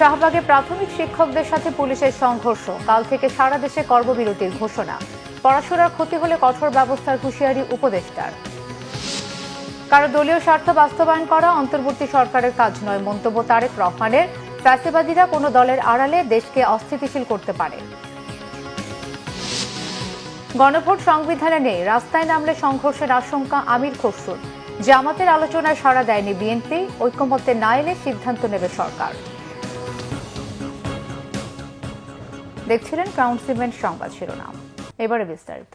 শাহবাগে প্রাথমিক শিক্ষকদের সাথে পুলিশের সংঘর্ষ, কাল থেকে সারা দেশে কর্মবিরতির ঘোষণা। পড়াশোনার ক্ষতি হলে কঠোর ব্যবস্থার হুঁশিয়ারি উপদেষ্টার। কারো দলীয় স্বার্থ বাস্তবায়ন করা অন্তর্বর্তী সরকারের কাজ নয়, মন্তব্য তারেক রহমানের। ফ্যাসিবাদীরা কোনো দলের আড়ালে দেশকে অস্থিতিশীল করতে পারে। গণভোট সংবিধানে নেই, রাস্তায় নামলে সংঘর্ষের আশঙ্কা আমির খসরুর। জামাতের আলোচনায় সাড়া দেয়নি বিএনপি, ঐকমত্যে না এলে সিদ্ধান্ত নেবে সরকার। দেখছিলেন ক্রাউন সিমেন্ট সংবাদ শিরোনাম, এবারে বিস্তারিত।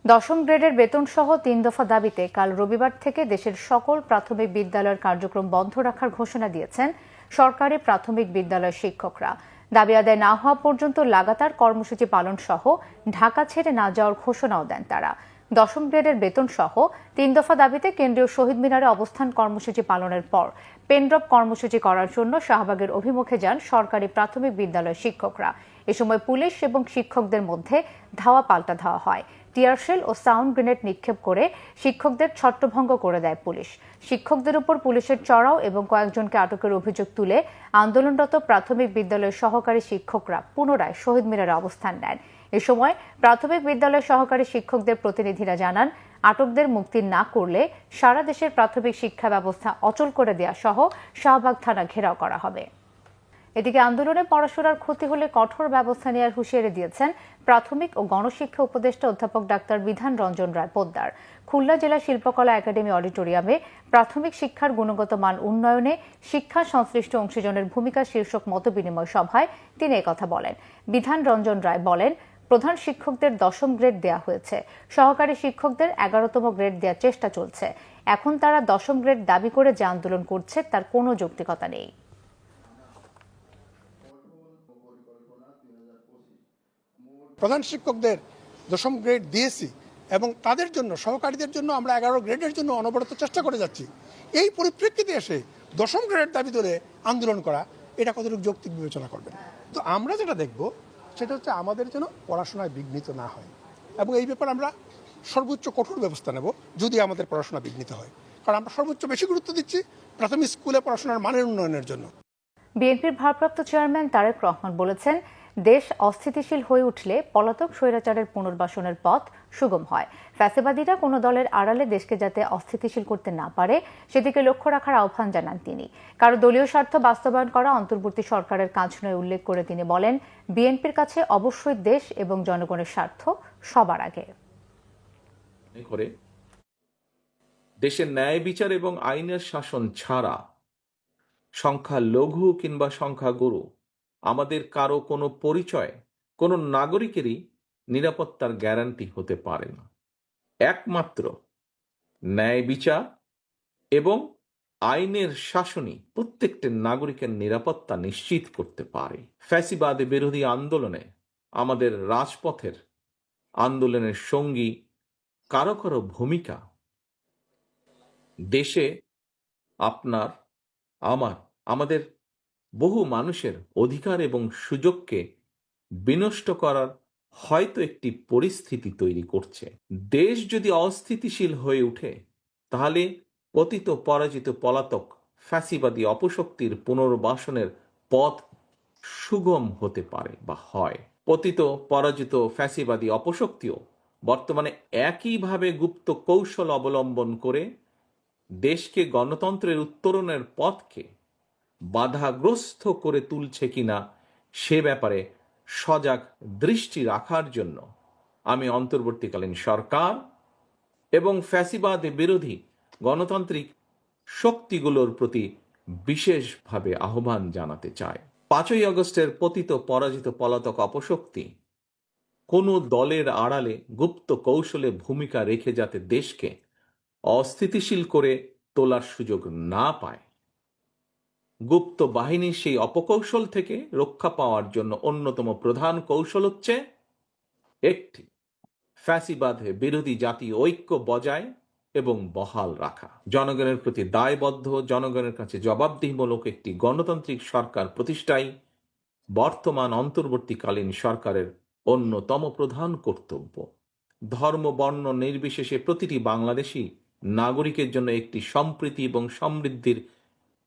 দশম গ্রেডের বেতন সহ ৩ দফা দাবিতে কাল রবিবার থেকে দেশের সকল প্রাথমিক বিদ্যালয়ের কার্যক্রম বন্ধ রাখার ঘোষণা দিয়েছেন সরকারি প্রাথমিক বিদ্যালয়ের শিক্ষকরা। দাবি আদায় না হওয়া পর্যন্ত লাগাতার কর্মসূচি পালন সহ ঢাকা ছেড়ে না যাওয়ার ঘোষণাও দেন তারা। দশম গ্রেডের বেতন সহ ৩ দফা দাবিতে কেন্দ্রীয় শহীদ মিনারে অবস্থান কর্মসূচি পালনের পর পেনড্রপ কর্মসূচি করার জন্য শাহবাগের অভিমুখে যান সরকারি প্রাথমিক বিদ্যালয়ের শিক্ষকরা। এ সময় পুলিশ এবং শিক্ষকদের মধ্যে ধাওয়া পাল্টা ধাওয়া হয়। টিয়ারশেল ও সাউন্ড গ্রেনেড নিক্ষেপ করে শিক্ষকদের ছত্রভঙ্গ করে দেয় পুলিশ। শিক্ষকদের উপর পুলিশের চড়াও এবং কয়েকজনকে আটকের অভিযোগ তুলে আন্দোলনরত প্রাথমিক বিদ্যালয়ের সহকারী শিক্ষকরা পুনরায় শহীদ মিনারে অবস্থান নেন। এ সময় প্রাথমিক বিদ্যালয়ের সহকারী শিক্ষকদের প্রতিনিধিরা জানান, আটকদের মুক্তি না করলে সারা দেশের প্রাথমিক শিক্ষা ব্যবস্থা অচল করে দেওয়া সহ শাহবাগ থানা ঘেরাও করা হবে। এদিকে আন্দোলনে পড়াশোনার ক্ষতি হলে কঠোর ব্যবস্থা নেওয়ার হুঁশিয়ারি দিয়েছেন প্রাথমিক ও গণশিক্ষা উপদেষ্টা অধ্যাপক ডাক্তার বিধান রঞ্জন রায় পোদ্দার। খুলনা জেলা শিল্পকলা একাডেমি অডিটোরিয়ামে প্রাথমিক শিক্ষার গুণগত মান উন্নয়নে শিক্ষা সংশ্লিষ্ট অংশীজনের ভূমিকা শীর্ষক মতবিনিময় সভায় তিনি একথা বলেন। বিধান রঞ্জন রায় বলেন, প্রধান শিক্ষকদের 10ম গ্রেড দেয়া হয়েছে, সহকারী শিক্ষকদের 11তম গ্রেড দেওয়ার চেষ্টা চলছে। এখন তারা 10ম গ্রেড দাবি করে যে আন্দোলন করছে তার কোনো যৌক্তিকতা নেই। প্রধান শিক্ষকদের 10ম গ্রেড দিয়েছি এবং তাদের জন্য সহকারীদের জন্য আমরা 11 গ্রেডের জন্য অনবরত চেষ্টা করে যাচ্ছি। এই পরিপ্রেক্ষিতে এসে 10ম গ্রেডের দাবি ধরে আন্দোলন করা, এটা কতটুকু যৌক্তিক বিবেচনা করবেন? তো আমরা যেটা দেখব সেটা হচ্ছে আমাদের যেন পড়াশোনায় বিঘ্নিত না হয়, এবং এই ব্যাপারে আমরা সর্বোচ্চ কঠোর ব্যবস্থা নেব যদি আমাদের পড়াশোনা বিঘ্নিত হয়। কারণ আমরা সর্বোচ্চ বেশি গুরুত্ব দিচ্ছি প্রাথমিক স্কুলে পড়াশোনার মানের উন্নয়নের জন্য। বিএনপির ভারপ্রাপ্ত চেয়ারম্যান তারেক রহমান বলেছেন, দেশ অস্থিতিশীল হয়ে উঠলে পলাতক স্বৈরাচারের পুনর্বাসনের পথ সুগম হয়। ফ্যাসিবাদীরা কোনো দলের আড়ালে দেশকে যাতে অস্থিতিশীল করতে না পারে সেদিকে লক্ষ্য রাখার আহ্বান জানান তিনি। কারো দলীয় স্বার্থ বাস্তবায়ন করা অন্তর্বর্তী সরকারের কাজ নয় উল্লেখ করে তিনি বলেন, বিএনপির কাছে অবশ্যই দেশ এবং জনগণের স্বার্থ সবার আগে। দেশের ন্যায় বিচার এবং আইনের শাসন ছাড়া সংখ্যালঘু কিংবা সংখ্যাগুরু আমাদের কারো কোনো পরিচয়, কোনো নাগরিকেরই নিরাপত্তার গ্যারান্টি হতে পারে না। একমাত্র ন্যায় বিচার এবং আইনের শাসনই প্রত্যেকটি নাগরিকের নিরাপত্তা নিশ্চিত করতে পারে। ফ্যাসিবাদ বিরোধী আন্দোলনে আমাদের রাজপথের আন্দোলনের সঙ্গী কারো কারো ভূমিকা দেশে আপনার আমাদের বহু মানুষের অধিকার এবং সুযোগকে বিনষ্ট করার হয়তো একটি পরিস্থিতি তৈরি করছে। দেশ যদি অস্থিতিশীল হয়ে ওঠে তাহলে পতিত পরাজিত পলাতক ফ্যাসিবাদী অপশক্তির পুনর্বাসনের পথ সুগম হতে পারে বা হয়। পতিত পরাজিত ফ্যাসিবাদী অপশক্তিও বর্তমানে একইভাবে গুপ্ত কৌশল অবলম্বন করে দেশকে গণতন্ত্রের উত্তরণের পথকে বাধাগ্রস্ত করে তুলছে কিনা সে ব্যাপারে সজাগ দৃষ্টি রাখার জন্য আমি অন্তর্বর্তীকালীন সরকার এবং ফ্যাসিবাদ বিরোধী গণতান্ত্রিক শক্তিগুলোর প্রতি বিশেষভাবে আহ্বান জানাতে চাই। 5ই আগস্টের পতিত পরাজিত পলাতক অপশক্তি কোনো দলের আড়ালে গুপ্ত কৌশলে ভূমিকা রেখে যাতে দেশকে অস্থিতিশীল করে তোলার সুযোগ না পায়, গুপ্ত বাহিনীর সেই অপকৌশল থেকে রক্ষা পাওয়ার জন্য অন্যতম প্রধান কৌশল হচ্ছে একটি ফ্যাসিবাদ বিরোধী জাতীয় ঐক্য বজায় এবং বহাল রাখা, জনগণের প্রতি দায়বদ্ধ, জনগণের কাছে জবাবদিহিমূলক একটি গণতান্ত্রিক সরকার প্রতিষ্ঠাই বর্তমান অন্তর্বর্তীকালীন সরকারের অন্যতম প্রধান কর্তব্য। ধর্ম বর্ণ নির্বিশেষে প্রতিটি বাংলাদেশি নাগরিকের জন্য একটি সম্প্রীতি এবং সমৃদ্ধির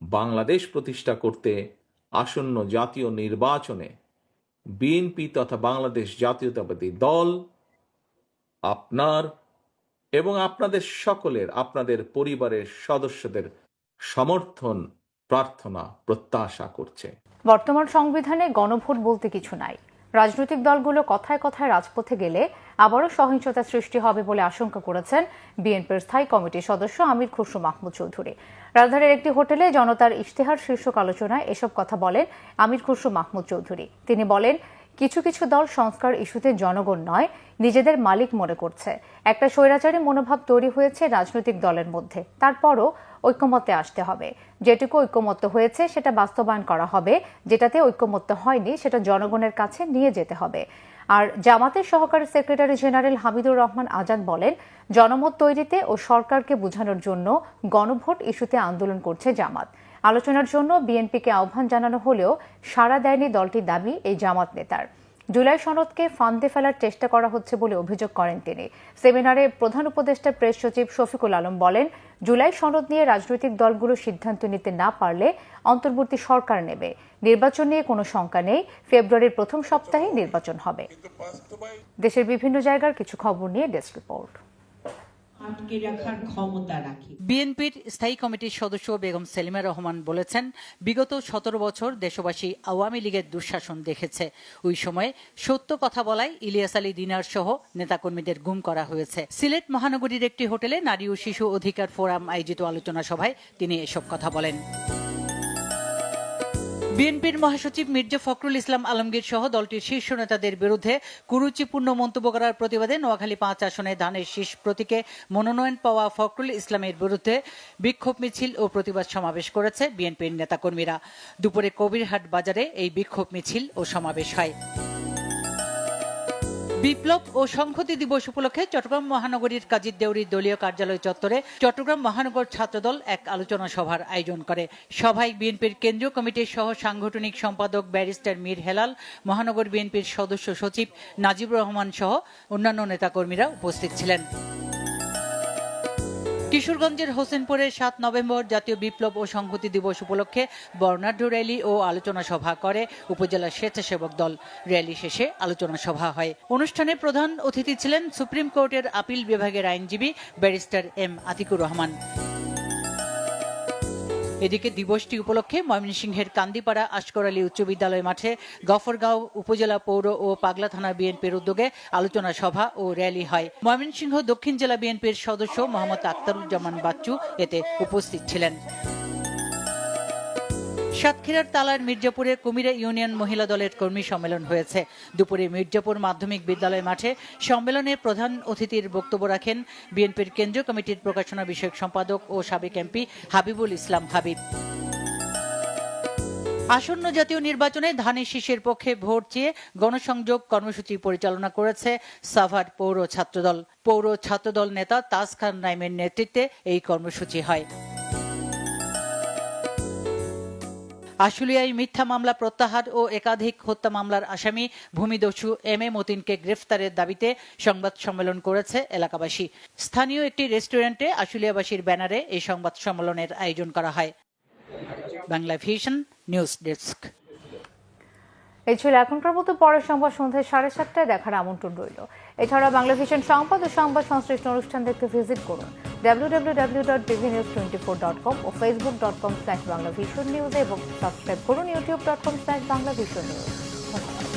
বাংলাদেশ প্রতিষ্ঠা করতে আসন্ন জাতীয় নির্বাচনে বিএনপি তথা বাংলাদেশ জাতীয়তাবাদী দল আপনার এবং আপনাদের সকলের, আপনাদের পরিবারের সদস্যদের সমর্থন প্রার্থনা প্রত্যাশা করছে। বর্তমান সংবিধানে গণভোট বলতে কিছু নাই। রাজনৈতিক দলগুলো কথায় কথায় রাজপথে গেলে আবারও সহিংসতা সৃষ্টি হবে বলে আশঙ্কা করেছেন বিএনপির স্থায়ী কমিটির সদস্য আমির খসরু মাহমুদ চৌধুরী। রাজধানীর একটি হোটেলে জনতার ইশতেহার শীর্ষক আলোচনায় এসব কথা বলেন আমির খসরু মাহমুদ চৌধুরী। তিনি বলেন, কিছু কিছু দল সংস্কার ইস্যুতে জনগণ নয়, নিজেদের মালিক মনে করছে। একটা স্বৈরাচারী মনোভাব তৈরি হয়েছে রাজনৈতিক দলের মধ্যে। তারপরও ঐক্যমত্যে আসতে হবে। যেটুকু ঐক্যমত্য হয়েছে সেটা বাস্তবায়ন করা হবে, যেটাতে ঐক্যমত্য হয়নি সেটা জনগণের কাছে নিয়ে যেতে হবে। আর জামাতের সহকারী সেক্রেটারি জেনারেল হামিদুর রহমান আজাদ বলেন, জনমত তৈরিতে ও সরকারকে বোঝানোর জন্য গণভোট ইস্যুতে আন্দোলন করছে জামাত। আলোচনার জন্য বিএনপিকে আহ্বান জানানো হলেও সাড়া দেয়নি দলটির দাবি এই জামাত নেতার। জুলাই সনদকে ফাঁদে ফেলার চেষ্টা করা হচ্ছে বলে অভিযোগ করেন তিনি। সেমিনারে প্রধান উপদেষ্টা প্রেস সচিব শফিকুল আলম বলেন, জুলাই সনদ নিয়ে রাজনৈতিক দলগুলো সিদ্ধান্ত নিতে না পারলে অন্তর্বর্তী সরকার নেবে। নির্বাচন নিয়ে কোনো শঙ্কা নেই, ফেব্রুয়ারির প্রথম সপ্তাহে নির্বাচন হবে। দেশের বিভিন্ন জায়গার কিছু খবর নিয়ে ডেস্ক রিপোর্ট। বিএনপির স্থায়ী কমিটির সদস্য বেগম সেলিমা রহমান বলেছেন, বিগত 17 বছর দেশবাসী আওয়ামী লীগের দুঃশাসন দেখেছে। ওই সময় সত্য কথা বলায় ইলিয়াস আলী দিনার সহ নেতাকর্মীদের গুম করা হয়েছে। সিলেট মহানগরীর একটি হোটেলে নারী ও শিশু অধিকার ফোরাম আয়োজিত আলোচনা সভায় তিনি এসব কথা বলেন। বিএনপির মহাসচিব মির্জা ফখরুল ইসলাম আলমগীর সহ দলটির শীর্ষ নেতাদের বিরুদ্ধে কুরুচিপূর্ণ মন্তব্য করার প্রতিবাদে নোয়াখালী 5 আসনে ধানের শীষ প্রতীকে মনোনয়ন পাওয়া ফখরুল ইসলামের বিরুদ্ধে বিক্ষোভ মিছিল ও প্রতিবাদ সমাবেশ করেছে বিএনপির নেতাকর্মীরা। দুপুরে কবিরহাট বাজারে এই বিক্ষোভ মিছিল ও সমাবেশ হয়। বিপ্লব ও সংহতি দিবস উপলক্ষে চট্টগ্রাম মহানগরীর কাজী দেউরি দলীয় কার্যালয় চত্বরে চট্টগ্রাম মহানগর ছাত্রদল এক আলোচনা সভার আয়োজন করে। সভায় বিএনপির কেন্দ্রীয় কমিটির সহ সাংগঠনিক সম্পাদক ব্যারিস্টার মীর হেলাল, মহানগর বিএনপির সদস্য সচিব নাজিবুর রহমান সহ অন্যান্য নেতাকর্মীরা উপস্থিত ছিলেন। কিশোরগঞ্জের হোসেনপুরে 7 নভেম্বর জাতীয় বিপ্লব ও সংহতি দিবস উপলক্ষে বর্ণাঢ্য র্যালি ও আলোচনা সভা করে উপজেলা স্বেচ্ছাসেবক দল। র্যালি শেষে আলোচনা সভা হয়। অনুষ্ঠানে প্রধান অতিথি ছিলেন সুপ্রিম কোর্টের আপিল বিভাগের আইনজীবী ব্যারিস্টার এম আতিকুর রহমান। এদিকে দিবসটি উপলক্ষে ময়মনসিংহের কান্দিপাড়া আশকর আলী উচ্চ বিদ্যালয় মাঠে গফরগাঁও উপজেলা পৌর ও পাগলা থানা বিএনপির উদ্যোগে আলোচনা সভা ও র্যালি হয়। ময়মনসিংহ দক্ষিণ জেলা বিএনপির সদস্য মোহাম্মদ আক্তারুজ্জামান বাচ্চু এতে উপস্থিত ছিলেন। সাতক্ষীরার তালার মির্জাপুরে কুমিরা ইউনিয়ন মহিলা দলের কর্মী সম্মেলন হয়েছে। দুপুরে মির্জাপুর মাধ্যমিক বিদ্যালয় মাঠে সম্মেলনে প্রধান অতিথির বক্তব্য রাখেন বিএনপির কেন্দ্রীয় কমিটির প্রকাশনা বিষয়ক সম্পাদক ও সাবেক এমপি হাবিবুল ইসলাম হাবিব। আসন্ন জাতীয় নির্বাচনে ধানের শীষের পক্ষে ভোট চেয়ে গণসংযোগ কর্মসূচি পরিচালনা করেছে সাভার পৌর ছাত্রদল। পৌর ছাত্রদল নেতা তাজ খান নাইমের নেতৃত্বে এই কর্মসূচি হয়। আশুলিয়ায় মিথ্যা মামলা প্রত্যাহার ও একাধিক হত্যা মামলার আসামি ভূমিদস্যু এম এ মতিনকে গ্রেফতারের দাবিতে সংবাদ সম্মেলন করেছে এলাকাবাসী। স্থানীয় একটি রেস্টুরেন্টে আশুলিয়াবাসীর ব্যানারে এই সংবাদ সম্মেলনের আয়োজন করা হয়। Bangla vision news desk. এই ছিল এখনকার মতো। পরের সংবাদ সন্ধ্যা 7:30টায় দেখার আমন্ত্রণ রইল। এছাড়া বাংলা ভিশন সংবাদ ও সংবাদ সংশ্লিষ্ট অনুষ্ঠান দেখতে ভিজিট করুন www.tvnews24.com ও facebook.com/banglavisionnews এবং সাবস্ক্রাইব করুন youtube.com/banglavisionnews। ধন্যবাদ।